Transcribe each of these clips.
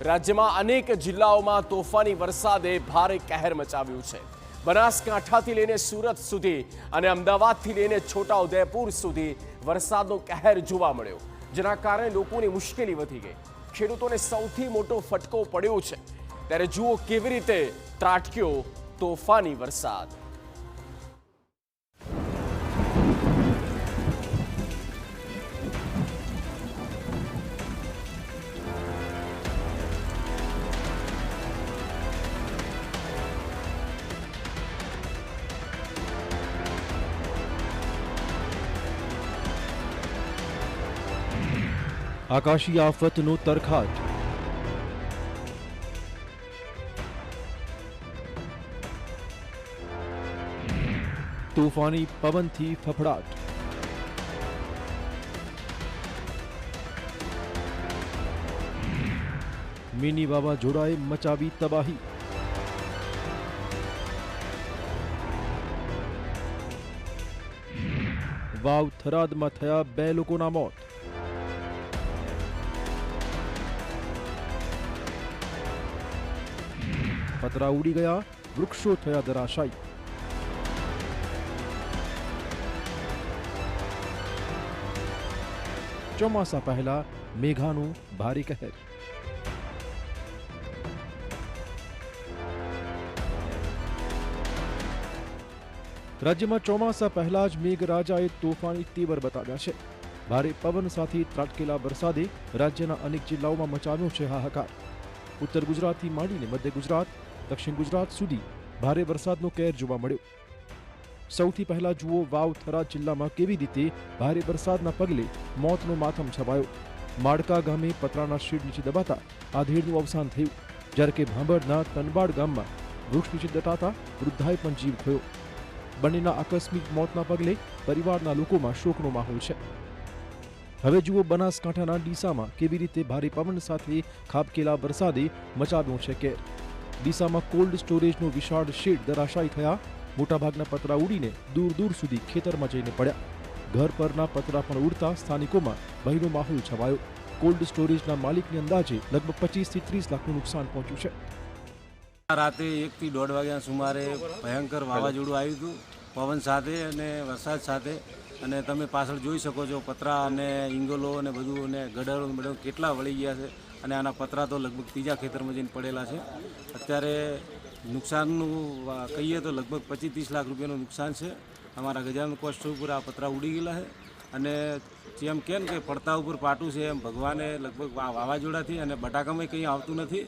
રાજ્યમાં અનેક જિલ્લાઓમાં તોફાની વરસાદે ભારે કહેર મચાવ્યું છે। બનાસકાંઠાથી લઈને સુરત સુધી અને અમદાવાદથી લઈને છોટાઉદેપુર સુધી વરસાદનો કહેર જોવા મળ્યો, જેના કારણે લોકોની મુશ્કેલી વધી ગઈ। ખેડૂતોને સૌથી મોટો ફટકો પડ્યો છે, ત્યારે જુઓ કેવી રીતે ત્રાટક્યો તોફાની વરસાદ। આકાશી આફતનો તરખાટ, તોફાની પવનથી ફફડાટ, મિની વાવાઝોડાએ મચાવી તબાહી, વાવ થરાદમાં થયા 2 લોકોના મોત, પતરા ઉડી ગયા, વૃક્ષો થયા ધરાશાયી। ચોમાસા પહેલા મેઘાનું ભારે કહેર। રાજ્યમાં ચોમાસા પહેલા જ મેઘરાજાએ તોફાની તેવર બતાવ્યા છે। ભારે પવન સાથે ત્રાટકેલા વરસાદે રાજ્યના અનેક જિલ્લાઓમાં મચાવ્યો છે હાહાકાર। ઉત્તર ગુજરાતથી માંડીને મધ્ય ગુજરાત, દક્ષિણ ગુજરાત સુધી ભારે વરસાદનો કહેર જોવા મળ્યો। સૌથી પહેલા જુઓ વાવ થરાદ જિલ્લામાં કેવી રીતે ભારે વરસાદના પગલે મોતનો માતમ છવાયો। માડકા ગામે પતરાના શેડ નીચે દબાતા આધેડનું અવસાન થયું, જ્યારે કે ભાંભરના તનબાડ ગામમાં વૃક્ષ નીચે દટાતા વૃદ્ધાએ પણ જીવ ખોયો। બંનેના આકસ્મિક મોતના પગલે પરિવારના લોકોમાં શોકનો માહોલ છે। હવે જુઓ બનાસકાંઠાના ડીસામાં કેવી રીતે ભારે પવન સાથે ખાબકેલા વરસાદે મચાવ્યો છે કેર। ડીસામાં કોલ્ડ સ્ટોરેજનો વિશાળ શેડ ધરાશાયી થયા, મોટાભાગના પતરા ઉડીને દૂર દૂર સુધી ખેતરમાં જઈને પડ્યા। ઘર પરના પતરા પણ ઉડતા સ્થાનિકોમાં ભયનો માહોલ છવાયો। કોલ્ડ સ્ટોરેજના માલિકની અંદાજે લગભગ 25 થી 30 લાખનું નુકસાન પહોંચ્યું છે। રાતે 1 થી 1:30 વાગ્યા સુમારે ભયંકર વાવાઝોડું આવ્યું હતું, પવન સાથે અને વરસાદ સાથે। અને તમે પાછળ જોઈ શકો છો પતરા અને ઈંગલો અને બધું અને ગડરો બધું કેટલા વળી ગયા છે, અને આના પતરા તો લગભગ ત્રીજા ખેતરમાં જઈને પડેલા છે। અત્યારે નુકસાનનું કહીએ તો લગભગ 25-30 લાખ રૂપિયાનું નુકસાન છે। અમારા ગજાનંદ કોસ્ટ ઉપર આ પતરા ઉડી ગયેલા છે, અને જેમ કે પડતા ઉપર પાટું છે એમ ભગવાને લગભગ વાવાઝોડાથી અને બટાકામાં કંઈ આવતું નથી,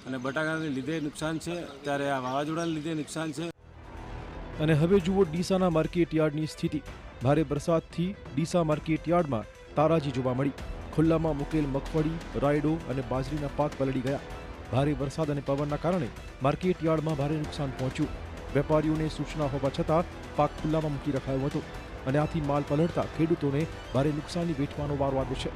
અને બટાકાને લીધે નુકસાન છે, ત્યારે આ વાવાઝોડાને લીધે નુકસાન છે। અને હવે જુઓ ડીસાના માર્કેટ યાર્ડની સ્થિતિ। ભારે વરસાદથી ડીસા માર્કેટ યાર્ડમાં તારાજી જોવા મળી। ખુલ્લામાં મૂકેલ મગફળી, રાયડો અને બાજરીના પાક પલળી ગયા। ભારે વરસાદ અને પવનના કારણે માર્કેટ યાર્ડમાં ભારે નુકસાન પહોંચ્યું। વેપારીઓને સૂચના હોવા છતાં પાક ખુલ્લામાં મૂકી રખાયો હતો, અને આથી માલ પલળતા ખેડૂતોને ભારે નુકસાની વેઠવાનો વારો આવ્યો છે।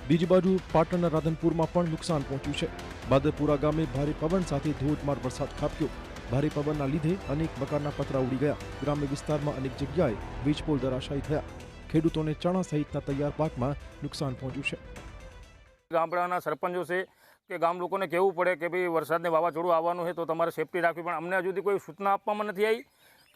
બીજી બાજુ પાટણના રાધનપુરમાં પણ નુકસાન પહોંચ્યું છે। બાદરપુરા ગામે ભારે પવન સાથે ધોધમાર વરસાદ ખાબક્યો। ભારે પવનના લીધે અનેક મકાનના પતરા ઉડી ગયા। ગ્રામ્ય વિસ્તારમાં અનેક જગ્યાએ વીજપોલ ધરાશાયી થયા। ખેડૂતોને ચણા સહિતના તૈયાર પાકમાં નુકસાન પહોંચ્યું છે। ગામડાના સરપંચો છે કે ગામ લોકોને કહેવું પડે કે ભાઈ વરસાદને વાવાઝોડું આવવાનું છે તો તમારે સેફટી રાખવી, પણ અમને હજુ સુધી કોઈ સૂચના આપવામાં નથી આવી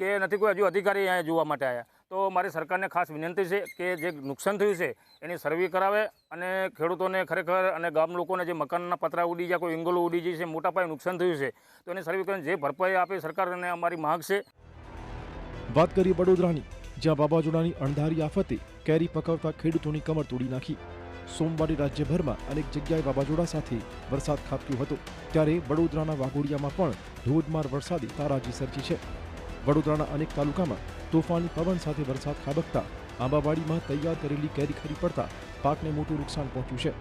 કે નથી કોઈ હજુ અધિકારી અહીંયા જોવા માટે આવ્યા। તો મારી સરકારને ખાસ વિનંતી છે કે જે નુકસાન થયું છે એની સર્વે કરાવે, અને ખેડૂતોને ખરેખર અને ગામ લોકોને જે મકાનના પતરા ઉડી ગયા, કોઈ ઇંગલો ઉડી જાય છે, મોટા પાયે નુકસાન થયું છે, તો એની સર્વે કરીને જે ભરપાઈ આપે સરકારને અમારી માંગ છે। વાત કરીએ વડોદરાની, જ્યાં વાવાઝોડાની અણધારી આફતે કેરી પકવતા ખેડૂતોની કમર તોડી નાખી। સોમવારે રાજ્યભરમાં અનેક જગ્યાએ વાવાઝોડા સાથે વરસાદ ખાબક્યો હતો, ત્યારે વડોદરાના વાઘોડિયામાં પણ ધોધમાર વરસાદે તારાજી સર્જી છે। વડોદરાના અનેક તાલુકામાં તોફાની પવન સાથે વરસાદ ખાબકતા આંબાવાડીમાં તૈયાર કરેલી કેરી ખરી પડતા પાકને મોટું નુકસાન પહોંચ્યું છે।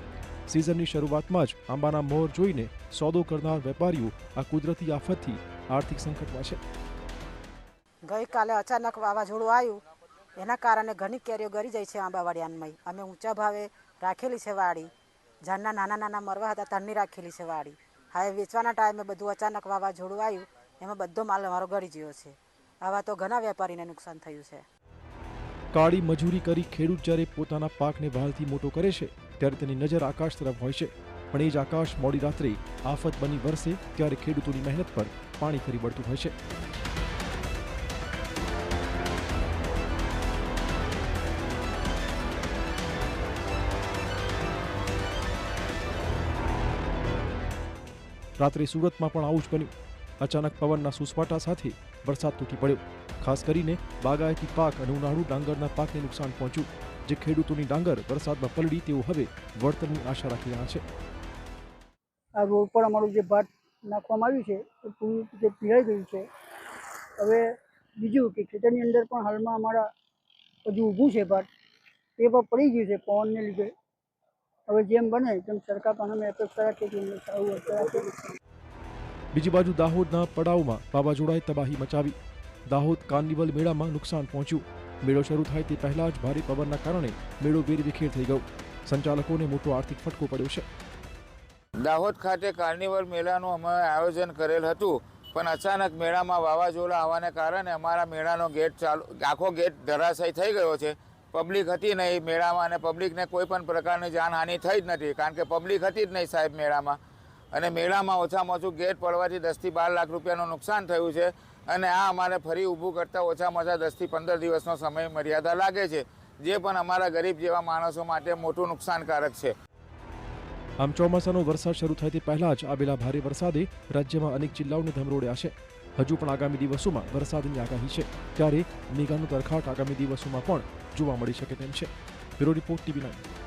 સિઝનની શરૂઆતમાં જ આંબાના મોર જોઈને સોદો કરનાર વેપારીઓ આ કુદરતી આફતથી આર્થિક સંકટમાં છે। ગઈકાલે અચાનક વાવાઝોડું આવ્યું, એના કારણે ઘણી કેરીઓ ગળી જાય છે આંબાવાડિયામાં। અમે ઊંચા ભાવે રાખેલી છે વાડી, ઝાડના નાના નાના મરવા હતા ત્યારની રાખેલી છે વાડી। હવે વેચવાના ટાઈમે બધું અચાનક વાવાઝોડું આવ્યું એમાં બધો માલ અમારો ગળી ગયો છે. આવા તો ઘણા વેપારીને નુકસાન થયું છે. કાળી મજૂરી કરી ખેડૂત જ્યારે પોતાના પાકને વહાલથી મોટો કરે છે ત્યારે તેની નજર આકાશ તરફ હોય છે, પણ એ જ આકાશ મોડી રાત્રે આફત બની વરસે ત્યારે ખેડૂતોની મહેનત પર પાણી ફરી વળતું હોય છે. રાત્રે સુરતમાં પણ આવું જ બન્યું. અચાનક પવનના સુસવાટા સાથે વરસાદ તૂટી પડ્યો. ખાસ કરીને બાગાયતી પાક અને ઉનાળુ ડાંગરના પાકને નુકસાન પહોંચ્યું. જે ખેડૂતોની ડાંગર વરસાદમાં પલળી તેઓ હવે વળતરની આશા રાખી રહ્યા છે. આ રોડ પર અમારું જે ભાત નાખવામાં આવ્યું છે એ પૂરી રીતે પીળાઈ ગયું છે. હવે બીજું કે ખેતરની અંદર પણ હાલમાં અમારા હજુ ઊભું છે ભાત, એ પણ પડી ગયું છે પવનને લીધે. હવે જેમ બને તેમ સરકાર પાસે અમે અપેક્ષા રાખીએ કે અમને સારું વળતર આપે. બીજી બાજુ દાહોદના પડાવમાં વાવાઝોડાએ તબાહી મચાવી. દાહોદ કાર્નિવલ મેળામાં નુકસાન પહોંચ્યું. મેળો શરૂ થાય તે પહેલા જ ભારે પવનના કારણે મેળો વેરવિખેર થઈ ગયો. સંચાલકોને મોટો આર્થિક ફટકો પડ્યો છે. દાહોદ ખાતે કાર્નિવલ મેળાનું અમે આયોજન કરેલ હતું, પણ અચાનક મેળામાં વાવાઝોડા આવવાને કારણે અમારા મેળાનો ગેટ આખો ગેટ ધરાશાયી થઈ ગયો છે. પબ્લિક હતી નહીં મેળામાં, અને પબ્લિકને કોઈ પણ પ્રકારની જાનહાનિ થઈ જ નથી, કારણ કે પબ્લિક હતી જ નહીં સાહેબ મેળામાં. અને મેળામાં ઓછામાં ઓછું ગેટ પડવાથી 10 થી 12 લાખ રૂપિયાનું નુકસાન થયું છે. અને આ અમારે ફરી ઊભું કરતાં ઓછામાં ઓછા 10 થી 15 દિવસનો સમય મર્યાદા લાગે છે, જે પણ અમારા ગરીબ જેવા માણસો માટે મોટું નુકસાનકારક છે. આમ ચોમાસાનો વરસાદ શરૂ થાય તે પહેલા જ આવેલા ભારે વરસાદે રાજ્યમાં અનેક જિલ્લાઓને ધમરોડ્યા છે. હજુ પણ આગામી દિવસોમાં વરસાદની આગાહી છે, ત્યારે મેઘાનું તરખાટ આગામી દિવસોમાં પણ જોવા મળી શકે તેમ છે. Bureau report TV9.